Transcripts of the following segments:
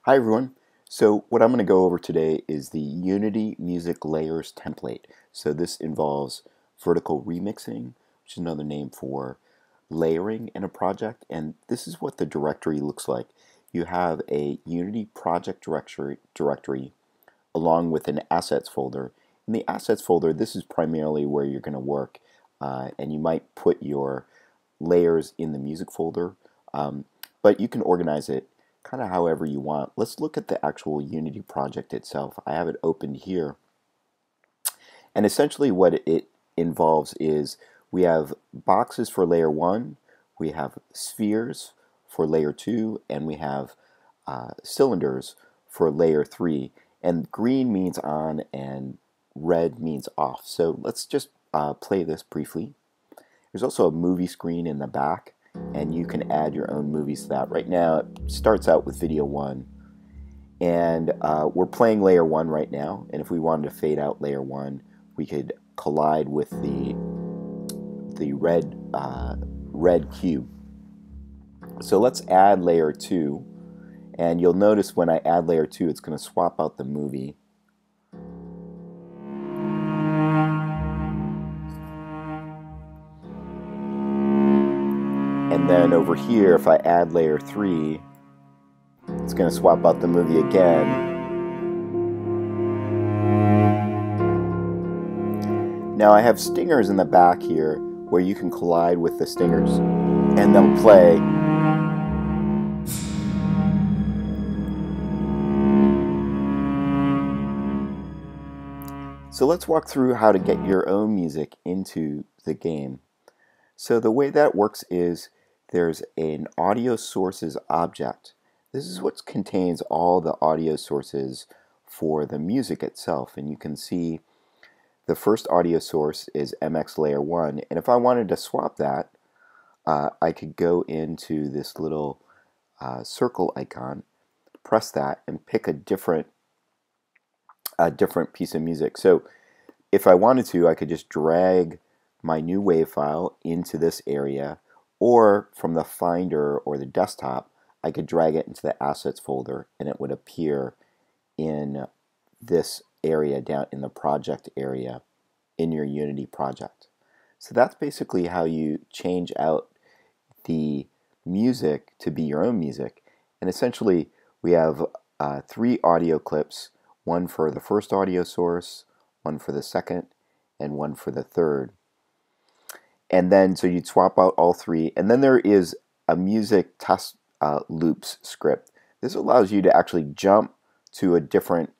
Hi everyone. So what I'm going to go over today is the Unity Music Layers template. So this involves vertical remixing, which is another name for layering in a project, and this is what the directory looks like. You have a Unity project directory along with an assets folder. In the assets folder, this is primarily where you're going to work, and you might put your layers in the music folder, but you can organize it kind of however you want. Let's look at the actual Unity project itself. I have it opened here, and essentially what it involves is we have boxes for layer 1, we have spheres for layer 2, and we have cylinders for layer 3, and green means on and red means off. So let's just play this briefly. There's also a movie screen in the back, and you can add your own movies to that. Right now it starts out with video 1, and we're playing layer 1 right now, and if we wanted to fade out layer 1, we could collide with the red cube. So let's add layer 2, and you'll notice when I add layer 2 it's going to swap out the movie. And then over here, if I add layer 3, it's going to swap out the movie again. Now I have stingers in the back here where you can collide with the stingers and they'll play. So let's walk through how to get your own music into the game. So the way that works is there's an audio sources object. This is what contains all the audio sources for the music itself, and you can see the first audio source is MX Layer 1, and if I wanted to swap that, I could go into this little circle icon, press that, and pick a different piece of music. So if I wanted to, I could just drag my new wave file into this area, or from the Finder or the desktop, I could drag it into the assets folder and it would appear in this area down in the project area in your Unity project. So that's basically how you change out the music to be your own music. And essentially we have 3 audio clips, one for the first audio source, one for the second, and one for the third. And then so you'd swap out all 3, and then there is a music test loops script. This allows you to actually jump to a different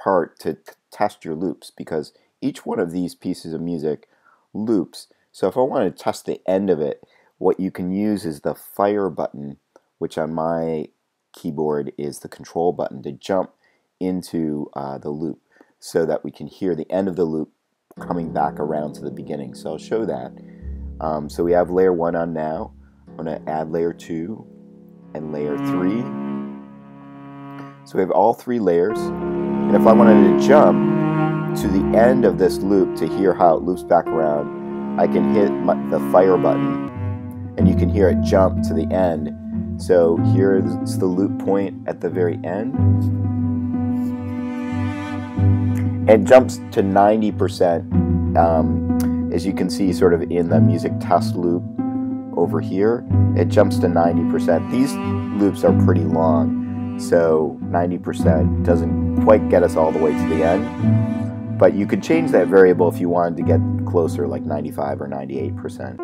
part to test your loops, because each one of these pieces of music loops. So if I want to test the end of it, what you can use is the fire button, which on my keyboard is the control button, to jump into the loop so that we can hear the end of the loop coming back around to the beginning. So I'll show that. So we have layer 1 on now. I'm going to add layer 2 and layer 3. So we have all 3 layers. And if I wanted to jump to the end of this loop to hear how it loops back around, I can hit the fire button and you can hear it jump to the end. So here's the loop point at the very end. It jumps to 90%. As you can see sort of in the music test loop over here, it jumps to 90%. These loops are pretty long, so 90% doesn't quite get us all the way to the end, but you could change that variable if you wanted to get closer, like 95 or 98%.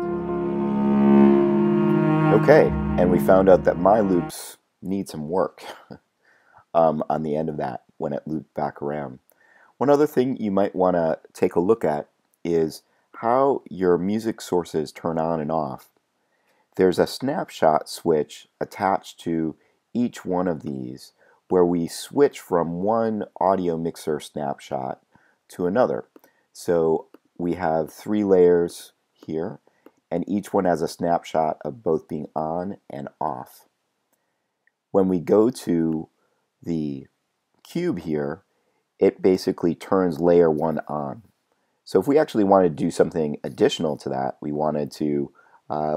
Okay, and we found out that my loops need some work on the end of that when it looped back around. One other thing you might want to take a look at is how your music sources turn on and off. There's a snapshot switch attached to each one of these where we switch from one audio mixer snapshot to another. So we have 3 layers here, and each one has a snapshot of both being on and off. When we go to the cube here, it basically turns layer 1 on. So if we actually wanted to do something additional to that, we wanted to,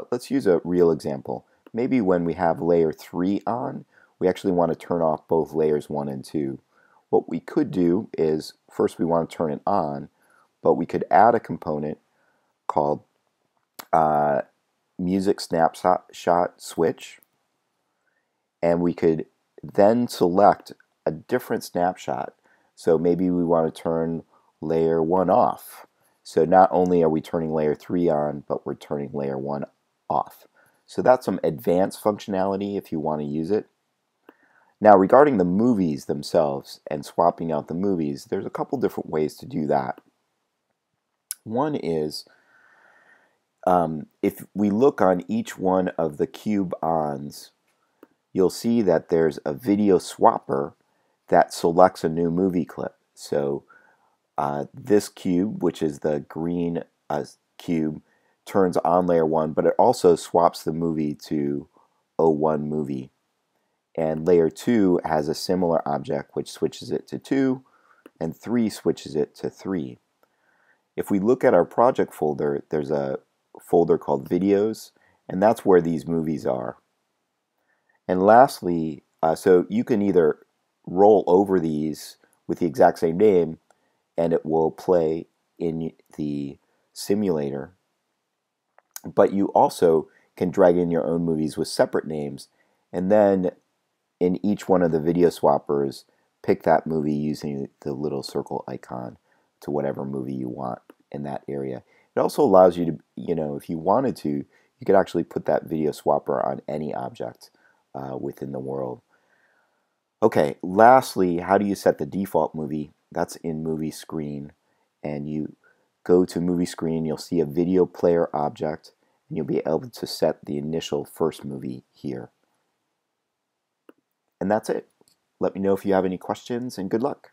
let's use a real example. Maybe when we have layer 3 on, we actually want to turn off both layers 1 and 2. What we could do is, first we want to turn it on, but we could add a component called Music Snapshot Switch, and we could then select a different snapshot. So maybe we want to turn layer 1 off. So not only are we turning layer 3 on, but we're turning layer 1 off. So that's some advanced functionality if you want to use it. Now regarding the movies themselves and swapping out the movies, there's a couple different ways to do that. One is if we look on each one of the cube ons, you'll see that there's a video swapper that selects a new movie clip. So this cube, which is the green cube, turns on layer 1, but it also swaps the movie to O1 movie. And layer 2 has a similar object which switches it to 2, and 3 switches it to 3. If we look at our project folder, there's a folder called videos, and that's where these movies are. And lastly, so you can either roll over these with the exact same name and it will play in the simulator, but you also can drag in your own movies with separate names, and then in each one of the video swappers pick that movie using the little circle icon to whatever movie you want in that area. It also allows you to, if you wanted to, you could actually put that video swapper on any object within the world. Okay, lastly, how do you set the default movie? That's in movie screen, and you go to movie screen, you'll see a video player object, and you'll be able to set the initial first movie here. And that's it. Let me know if you have any questions, and good luck.